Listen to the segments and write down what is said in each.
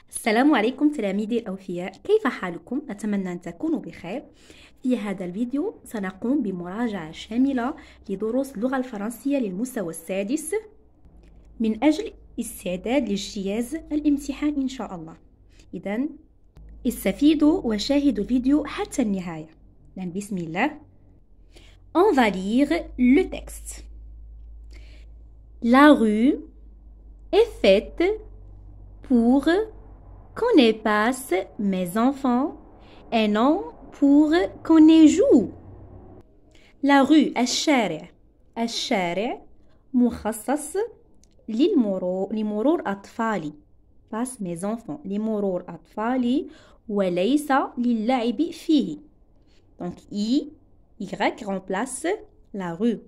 السلام عليكم تلاميذي الأوفياء، كيف حالكم؟ أتمنى أن تكونوا بخير. في هذا الفيديو سنقوم بمراجعة شاملة لدروس اللغة الفرنسية للمستوى السادس من أجل استعداد لاجتياز الامتحان إن شاء الله. إذن استفيدوا وشاهدوا الفيديو حتى النهاية. بسم الله. On va lire le texte. La rue est faite pour qu'on y passe mes enfants et non pour qu'on y joue. La rue الشارع مخصص لمرور أطفالي. passe mes enfants لمرور أطفالي وليس للعب فيه. Donc Y remplace la rue.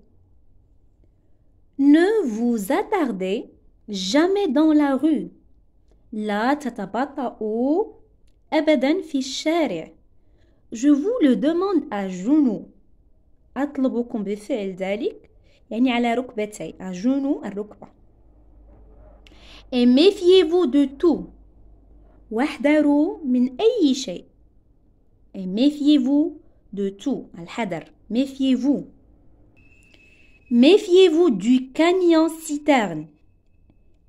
Ne vous attardez jamais dans la rue. لا تتبطئوا أبدا في الشارع. Je vous le demande à genoux. أطلبكم بفعل ذلك يعني على ركبتي. à genoux الركبة. Et méfiez-vous de tout. واحذروا من أي شيء. Et méfiez-vous de tout. الحذر. Méfiez-vous. Méfiez-vous du camion citerne.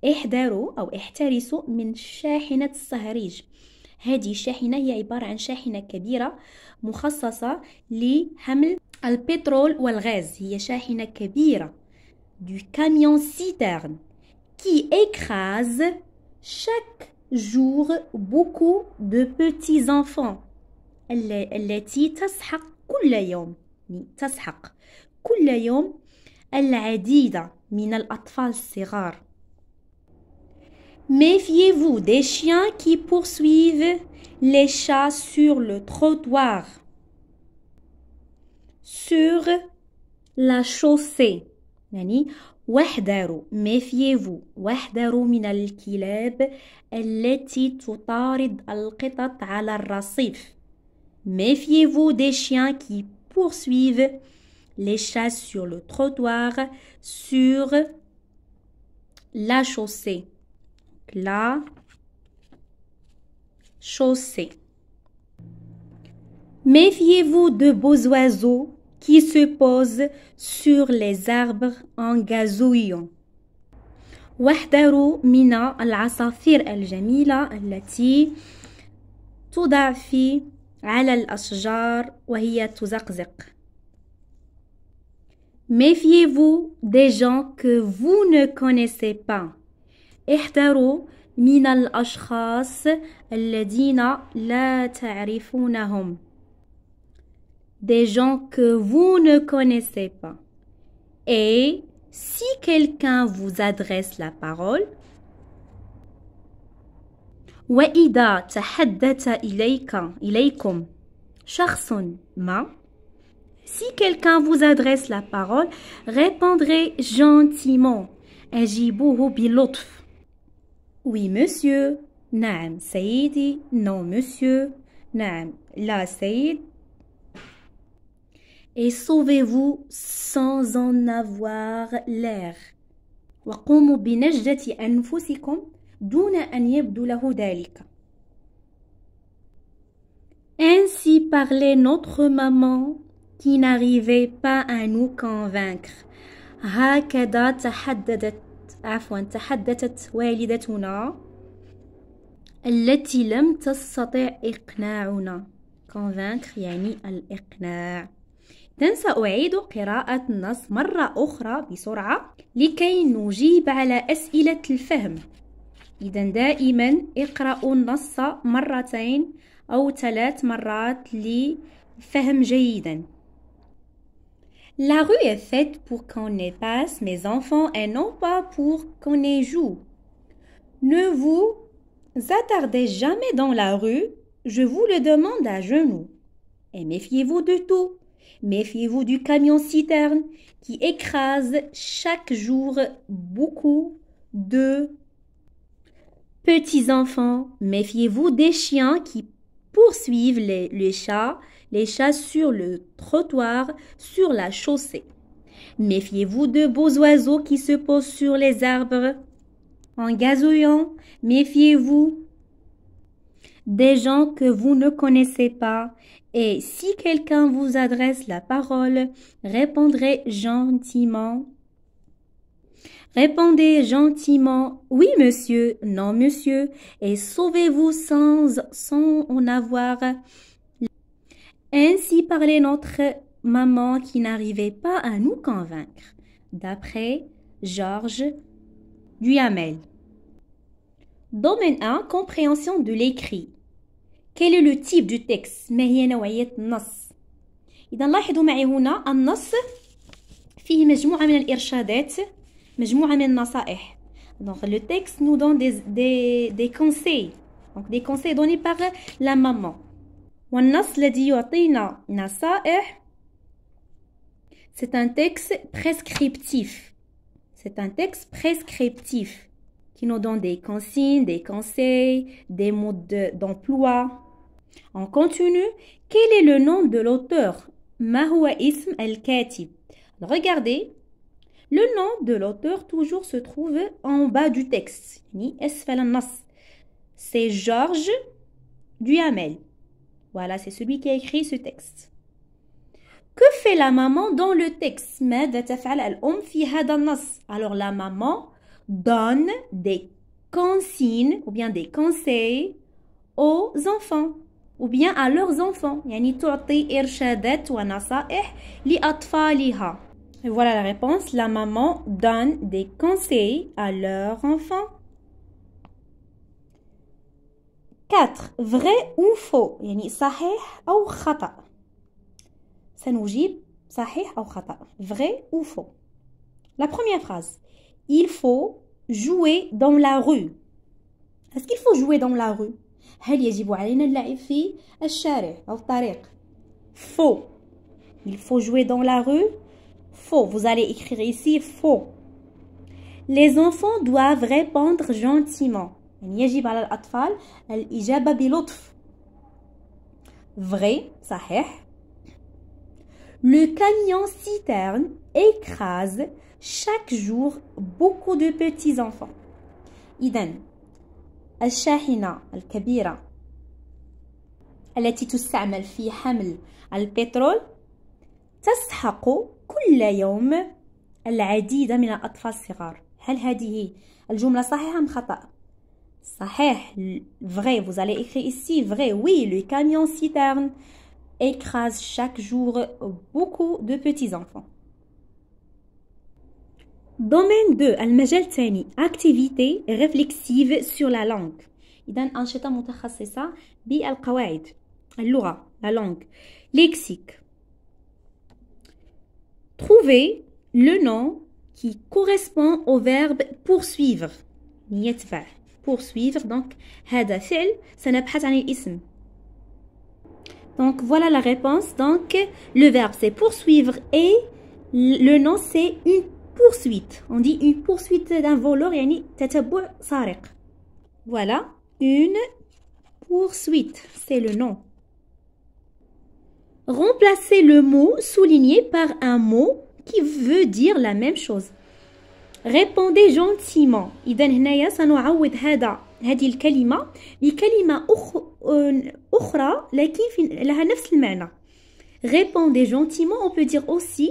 احذروا أو احترسوا من شاحنة الصهريج. هذه الشاحنة هي عبارة عن شاحنة كبيرة مخصصة لحمل البترول والغاز. هي شاحنة كبيرة. Du camion citerne qui écrase chaque jour beaucoup de petits enfants. التي تسحق كل يوم. تسحق كل يوم العديد من الأطفال الصغار. Méfiez-vous des chiens qui poursuivent les chats sur le trottoir. Sur la chaussée. يعني واحذروا. Méfiez-vous. واحذروا من الكلاب التي تطارد القطط على الرصيف. Méfiez-vous des chiens qui poursuivent les chats sur le trottoir, sur la chaussée. La chaussée. Méfiez-vous de beaux oiseaux qui se posent sur les arbres en gazouillant. واحذروا من العصافير الجميلة التي تضع على الأشجار وهي تزقزق. Méfiez-vous des gens que vous ne connaissez pas. احذروا من الأشخاص الذين لا تعرفونهم. Des gens que vous ne connaissez pas. Et si quelqu'un vous adresse la parole, وإذا تحدث إليكم شخص ما, si quelqu'un vous adresse la parole, répondrez gentiment. أجيبوه بلطف. Oui, monsieur. نعم سيدي. Non, monsieur. نعم لا سيد. Et sauvez-vous sans en avoir l'air. وقوموا بنجدة أنفسكم دون أن يبدو له ذلك. Ainsi parlait notre maman qui n'arrivait pas à nous convaincre. هكذا تحدثت والدتنا التي لم تستطع إقناعنا. convaincre يعني الإقناع. سأعيد قراءة النص مرة أخرى بسرعة لكي نجيب على أسئلة الفهم. إذا دائما اقرأوا النص مرتين أو 3 مرات لفهم جيدا. La rue est faite pour qu'on y passe mes enfants et non pas pour qu'on y joue. Ne vous attardez jamais dans la rue, je vous le demande à genoux. Et méfiez-vous de tout. Méfiez-vous du camion citerne qui écrase chaque jour beaucoup de petits enfants. Méfiez-vous des chiens qui poursuivent les chats sur le trottoir, sur la chaussée. Méfiez-vous de beaux oiseaux qui se posent sur les arbres en gazouillant. Méfiez-vous des gens que vous ne connaissez pas. Et si quelqu'un vous adresse la parole, répondez gentiment. Répondez gentiment oui monsieur, non monsieur et sauvez-vous sans en avoir. Ainsi parlait notre maman qui n'arrivait pas à nous convaincre, d'après Georges Duhamel. Domaine 1, compréhension de l'écrit. Quel est le type du texte؟ ما هي نوعية النص؟ إذا لاحظوا معي هنا النص فيه مجموعة من الإرشادات، مجموعة من النصائح. Donc le texte nous donne des conseils. Donc des conseils donnés par la maman. والنص الذي يعطينا نصائح c'est un texte prescriptif. C'est un texte prescriptif qui nous donne des consignes, des conseils, des modes d'emploi. On continue. Quel est le nom de l'auteur? ما هو اسم الكاتب? Regardez, le nom de l'auteur toujours se trouve en bas du texte. C'est Georges Duhamel. Voilà, c'est celui qui a écrit ce texte. Que fait la maman dans le texte? ماذا تفعل الأم في هذا النص? Alors la maman donne des consignes ou bien des conseils aux enfants ou bien à leurs enfants. يعني تعطي إرشادات ونصائح لأطفالها. Et voilà la réponse. La maman donne des conseils à leurs enfants. 4. Vrai ou faux؟ يعني صحيح أو خطأ. سنجيب صحيح أو خطأ. Vrai ou faux? La première phrase. Il faut jouer dans la rue. Est-ce qu'il faut jouer dans la rue؟ هل يجب علينا اللعب في الشارع أو الطريق؟ Faux. Il faut jouer dans la rue. Faux. Vous allez écrire ici faux. Les enfants doivent répondre gentiment. يعني يجب على الأطفال الإجابة بلطف. Vrai. صحيح. Le camion citerne écrase chaque jour beaucoup de petits enfants. إذن الشاحنة الكبيرة التي تستعمل في حمل البترول تسحق كل يوم العديد من الأطفال الصغار. هل هذه الجملة صحيحة أم خطأ؟ صحيح. Vrai. Vous allez écrire ici vrai. Oui, le camion citerne écrase chaque jour beaucoup de petits enfants. Domaine 2. المجال الثاني. Activité réflexive sur la langue. إذن أنشطة متخصصة بالقواعد اللغة. La langue. Lexique. Trouvez le nom qui correspond au verbe poursuivre. يتبع. Poursuivre. Donc هذا فعل سنبحث عن الاسم. Donc voilà la réponse. Donc le verbe c'est poursuivre et le nom c'est une poursuite. On dit une poursuite d'un voleur يعني تتبع سارق. Voilà, une poursuite, c'est le nom. Remplacez le mot souligné par un mot qui veut dire la même chose. Répondez gentiment. إذا هنايا سنعوض هذه الكلمة بكلمة أخرى لكن لها نفس المعنى. Répondez gentiment, on peut dire aussi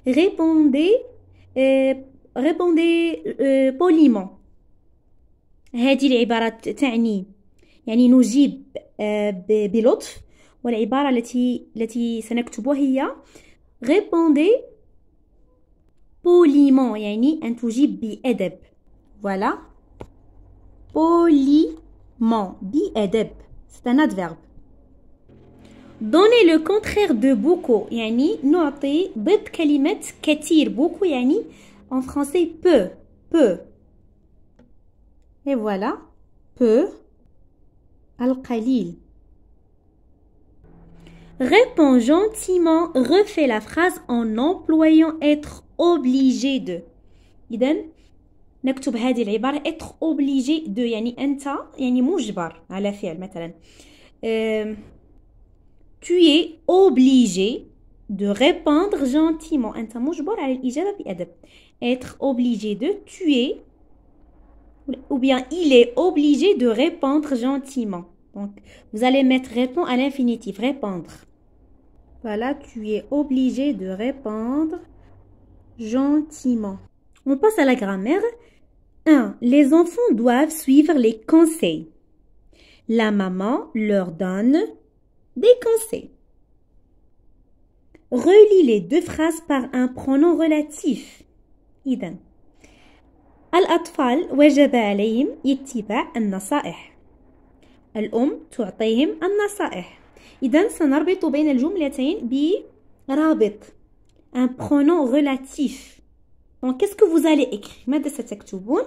répondez poliment. هذه العبارة تعني يعني نجيب بلطف، والعبارة التي سنكتبها هي répondez poliment يعني أن تجيب بأدب. Voilà. Poliment بأدب. C'est un adverbe. Donnez le contraire de beaucoup يعني نعطي ضد كلمة كثير. beaucoup يعني en français peu. Et voilà. peu. القليل. Réponds gentiment, refais la phrase en employant être obligé de. إذن نكتب هذه العبارة être obligé de يعني أنت يعني مجبر على فعل مثلا. Tu es obligé de répondre gentiment. أنت مجبر على الإجابة بأدب. Être obligé de, tu es ou bien il est obligé de répondre gentiment. Donc, vous allez mettre répond à l'infinitif, répondre. Voilà, tu es obligé de répondre gentiment. On passe à la grammaire. 1. Les enfants doivent suivre les conseils. La maman leur donne des conseils. Relie les deux phrases par un pronom relatif. إذن الأطفال وجب عليهم اتباع النصائح. الأم تعطيهم النصائح. إذن سنربط بين الجملتين برابط. Un pronom relatif. Donc, qu'est-ce que vous allez écrire? ماذا ستكتبون?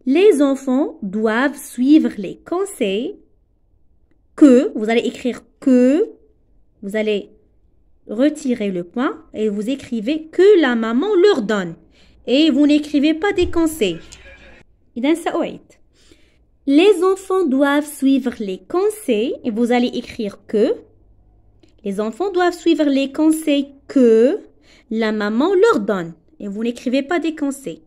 Les enfants doivent suivre les conseils que, vous allez écrire que, vous allez retirer le point et vous écrivez que la maman leur donne. Et vous n'écrivez pas des conseils. إذن سأعيد. Les enfants doivent suivre les conseils et vous allez écrire que. Les enfants doivent suivre les conseils que la maman leur donne. Et vous n'écrivez pas des conseils.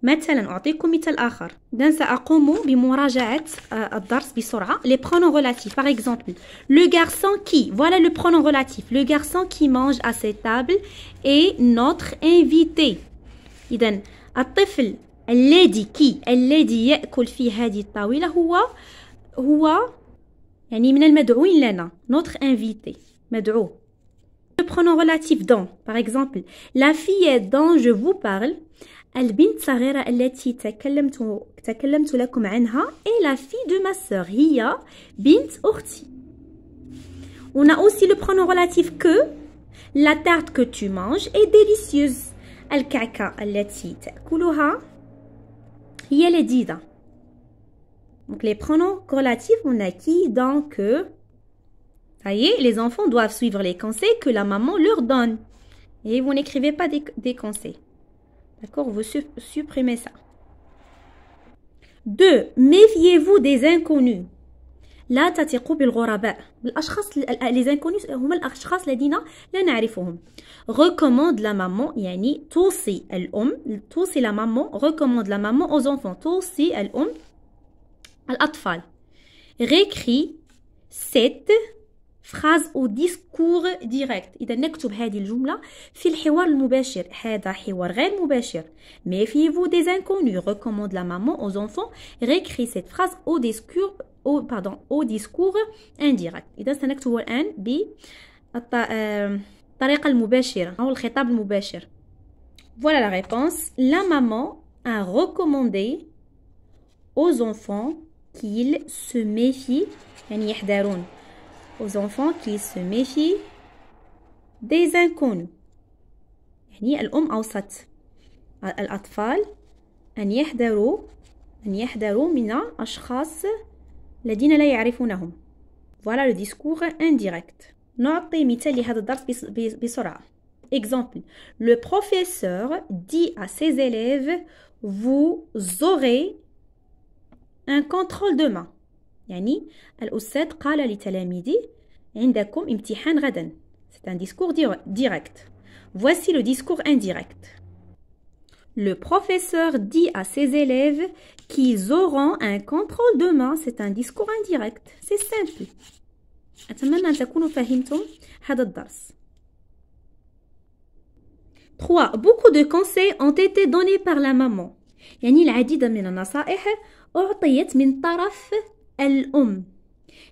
مثلا أعطيكم مثال آخر. إذن سأقوم بمراجعة الدرس بسرعة. Les pronoms relatifs. Par exemple, le garçon qui. Voilà le pronom relatif. Le garçon qui mange à cette table est notre invité. إذن الطفل الذي يأكل في هذه الطاولة هو يعني من المدعوين لنا. Notre invité. مدعو. Le pronom relatif dont. Par exemple, la fille dont je vous parle. البنت الصغيرة التي تكلمت لكم عنها est la fille de ma sœur. هي بنت أختي. On a aussi le pronom relatif que. La tarte que tu manges est délicieuse. الكعكة التي تأكلها هي لذيذة. Donc les pronoms relatifs, on a qui, dans, que. Ça y est, les enfants doivent suivre les conseils que la maman leur donne. Et vous n'écrivez pas des conseils. D'accord, vous supprimez ça. 2. Méfiez-vous des inconnus. لا تثقوا بالغرباء. les inconnus هم الأشخاص الذين لا نعرفهم. Recommande la maman يعني توصي الأم توصي la maman recommande la maman aux enfants توصي الأم الأطفال. Récris cette phrase au discours direct. إذا نكتب هذه الجملة في الحوار المباشر. هذا حوار غير مباشر. Méfiez-vous des inconnus. Recommande la maman aux enfants. Récris cette phrase au discours indirect. إذا سنكتبه الآن بالطريقة المباشرة أو الخطاب المباشر. Voilà la réponse. La maman a recommandé aux enfants qu'ils se méfient يعني يحذرون. Aux enfants qui se méfient des inconnus. يعني الأم أوصت الأطفال أن يحذروا من أشخاص الذين لا يعرفونهم. Voilà le discours indirect. نعطي مثال لهذا الدرس بسرعة. Exemple. Le professeur dit à ses élèves vous aurez un contrôle demain. يعني الأستاذ قال لتلاميذه عندكم امتحان غدا. C'est un discours direct. Voici le discours indirect. Le professeur dit à ses élèves qu'ils auront un contrôle demain. C'est un discours indirect. C'est simple. أتمنى أن تكونوا فهمتم هذا الدرس. 3. Beaucoup de conseils ont été donnés par la maman. يعني العديد من النصائح أعطيت من طرف الأم.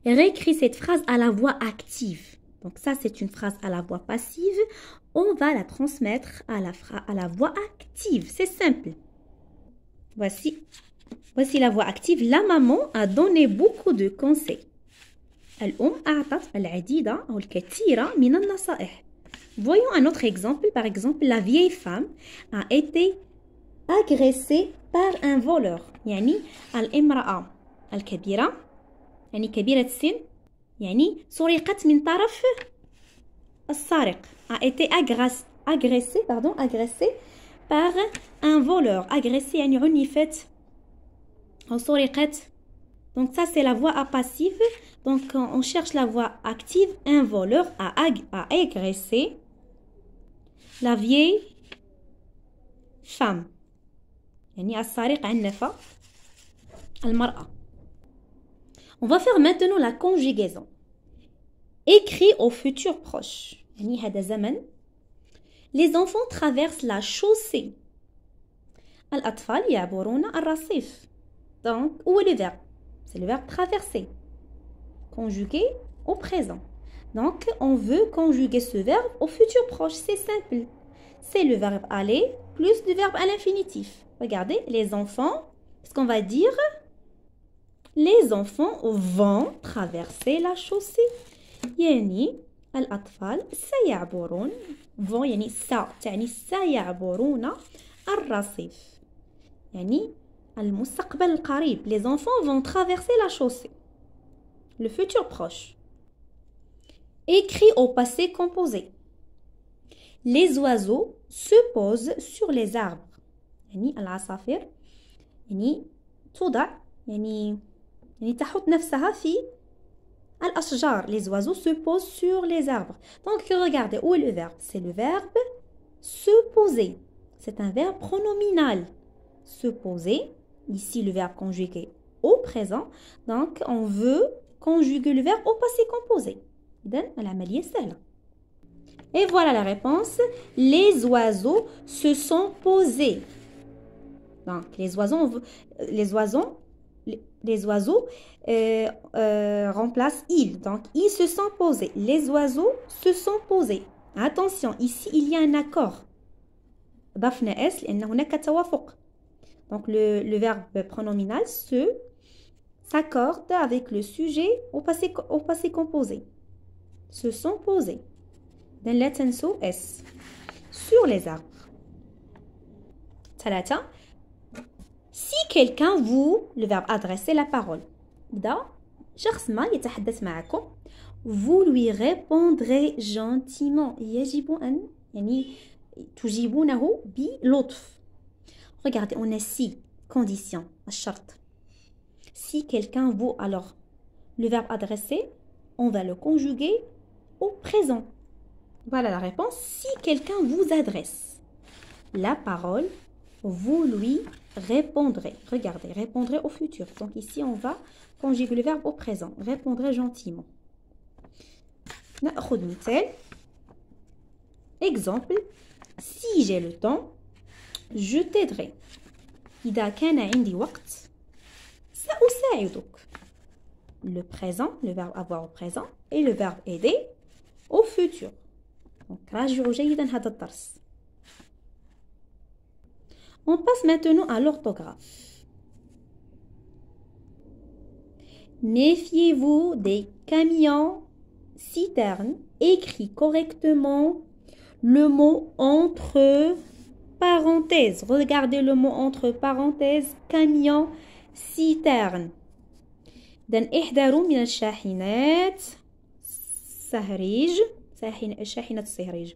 Réécris cette phrase à la voix active. Donc ça, c'est une phrase à la voix passive. On va la transmettre à la voix active. C'est simple. Voici la voix active. La maman a donné beaucoup de conseils. الأم أعطت العديد أو الكثير من النصائح. Voyons un autre exemple. Par exemple, la vieille femme a été agressée par un voleur. يعني الامرأة الكبيرة يعني كبيرة السن يعني سرقت من طرف السارق. A été agressée par un voleur. Agressée يعني عنفت أو سرقت. Donc ça c'est la voix passive. Donc on cherche la voix active. Un voleur a agressé la vieille femme. يعني السارق عنف المرأة. On va faire maintenant la conjugaison. Écrit au futur proche. يعني هذا زمن. Les enfants traversent la chaussée. الأطفال يعبرون الرصيف. Donc, où est le verbe? C'est le verbe traverser. Conjugué au présent. Donc, on veut conjuguer ce verbe au futur proche. C'est simple. C'est le verbe aller plus le verbe à l'infinitif. Regardez, les enfants, qu'est-ce qu'on va dire? Les enfants vont traverser la chaussée. يعني الأطفال سيعبرون vont يعني تعني سيعبرون الرصيف. يعني المستقبل القريب. Les enfants vont traverser la chaussée. Le futur proche. Écrit au passé composé. Les oiseaux se posent sur les arbres. يعني العصافير يعني توضع يعني تحط نفسها في الأشجار. Les oiseaux se posent sur les arbres. Donc regardez, où est le verbe? C'est le verbe se poser. C'est un verbe pronominal. Se poser. Ici le verbe conjugué au présent. Donc on veut conjuguer le verbe au passé composé. إذن العملية سهلة. Et voilà la réponse. Les oiseaux se sont posés. Donc les oiseaux remplacent ils. Donc ils se sont posés. Les oiseaux se sont posés. Attention, ici il y a un accord. ضفنا اس لأن هناك توافق. Donc le verbe pronominal s'accorde avec le sujet au passé composé. Se sont posés. Dans la tenso S. Sur les arbres. ثلاثة. Si quelqu'un vous, le verbe adresser la parole. بدا شخص ما يتحدث معكم. Vous lui répondrez gentiment. يجب أن يعني تجيبونه بلطف. Regardez, on a si conditions, الشرط. Si quelqu'un vous, alors le verbe adresser, on va le conjuguer au présent. Voilà la réponse. Si quelqu'un vous adresse la parole, vous lui répondrez. Regardez, répondrez au futur. Donc ici, on va conjuguer le verbe au présent. Répondrez gentiment. نأخذ مثال. Exemple. Si j'ai le temps, je t'aiderai. إذا كان عندي وقت سأساعدك. Le présent, le verbe avoir au présent, et le verbe aider au futur. Donc راجعوا جيدا هذا الدرس. On passe maintenant à l'orthographe. Méfiez-vous des camions citernes. Écrit correctement le mot entre parenthèses. Regardez le mot entre parenthèses. Camion citerne. إذن احذروا من الشاحنات شاحنة الصهريج.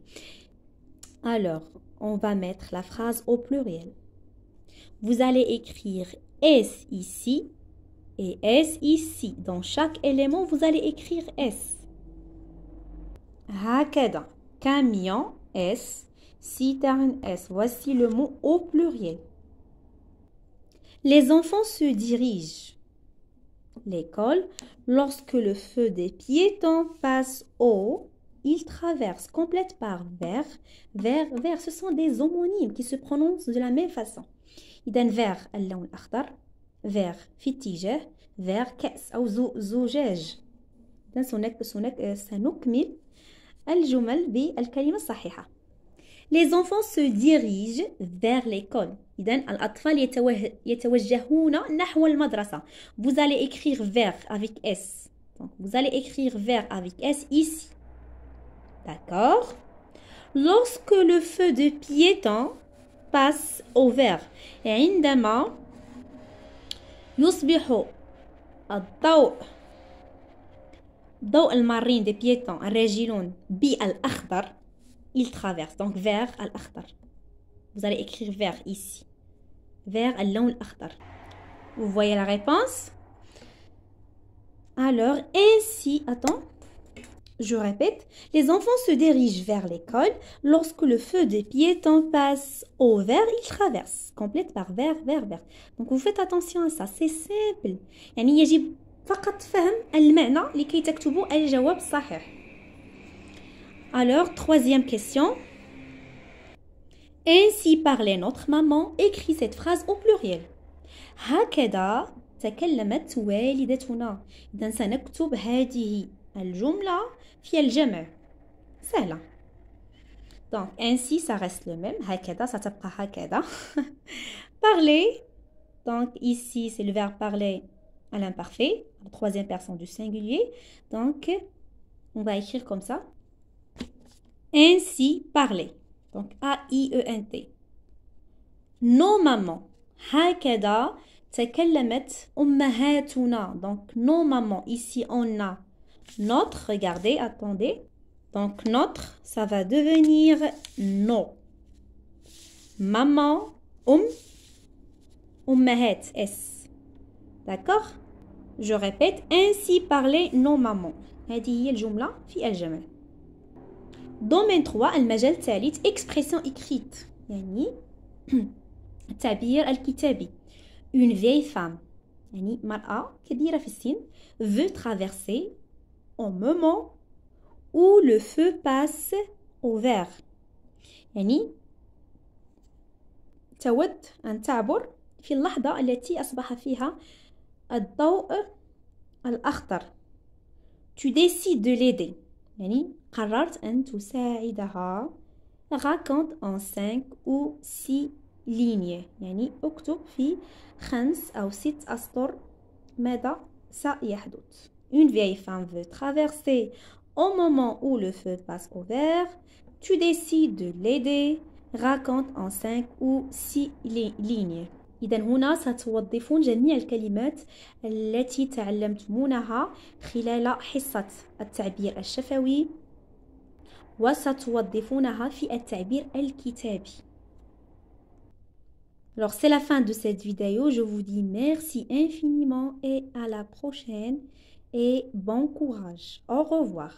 Alors, on va mettre la phrase au pluriel. Vous allez écrire S ici et S ici. Dans chaque élément, vous allez écrire S. هكذا. Camion S, citerne S. Voici le mot au pluriel. Les enfants se dirigent. L'école, lorsque le feu des piétons passe au, il traverse, complète par vers, vers. Ce sont des homonymes qui se prononcent de la même façon. إذن vers اللون الأخضر, vers في اتجاه, vers كأس أو زجاج. إذن سنكمل الجمل بالكلمة الصحيحة. Les enfants se dirigent vers l'école. إذن الأطفال يتوجهون نحو المدرسة. Vous allez écrire vers avec S. Donc, vous allez écrire vers avec S ici. D'accord? Lorsque le feu de piéton passe au vert. عندما يصبح ضوء المارين des piétons الراجلون بالأخضر. Il traverse. Donc, vers الأخضر. Vous allez écrire vers ici. Vers اللون الأخضر. Vous voyez la réponse? Alors, ainsi, attends, je répète, les enfants se dirigent vers l'école. Lorsque le feu des piétons passe au vert, ils traversent. Complète par vers. Donc, vous faites attention à ça. C'est simple. يعني يجب فقط فهم المعنى لكي تكتبوا الجواب الصحيح. Alors, troisième question. Ainsi parlait notre maman. Écris cette phrase au pluriel. هكذا تكلمت والدتنا. إذا سنكتب هذه الجملة في الجمع. سهلة. Donc, ainsi, ça reste le même. هكذا, ça تبقى هكذا. Parler. Donc, ici, c'est le verbe parler à l'imparfait, la troisième personne du singulier. Donc, on va écrire comme ça. Ainsi, parler. Donc, A-I-E-N-T. Nos mamans. هكذا تكلمت أمهاتنا. Donc, nos mamans. Ici, on a notre. Regardez, attendez. Donc, notre, ça va devenir nos. Maman, أمهات, S. D'accord? Je répète, ainsi parlaient nos mamans. هذه هي الجملة في الجمع. Domaine 3, المجال الثالث, expression écrite. يعني التعبير الكتابي. Une vieille femme. يعني مرأة كبيرة في السن veut traverser au moment où le feu passe au vert. يعني تود أن تعبر في اللحظة التي أصبح فيها الضوء الأخضر. Tu décides de l'aider. يعني قررت أن تساعدها. Raconte en 5 ou 6 lignes. يعني اكتب في 5 أو 6 أسطر ماذا سيحدث. Une vieille femme veut traverser au moment où le feu passe au vert. Tu décides de l'aider. Raconte en 5 ou 6 lignes. إذا هنا ستوظفون جميع الكلمات التي تعلمتمونها خلال حصة التعبير الشفوي وستوظفونها في التعبير الكتابي. Alors c'est la fin de cette vidéo. Je vous dis merci infiniment et à la prochaine et bon courage. Au revoir.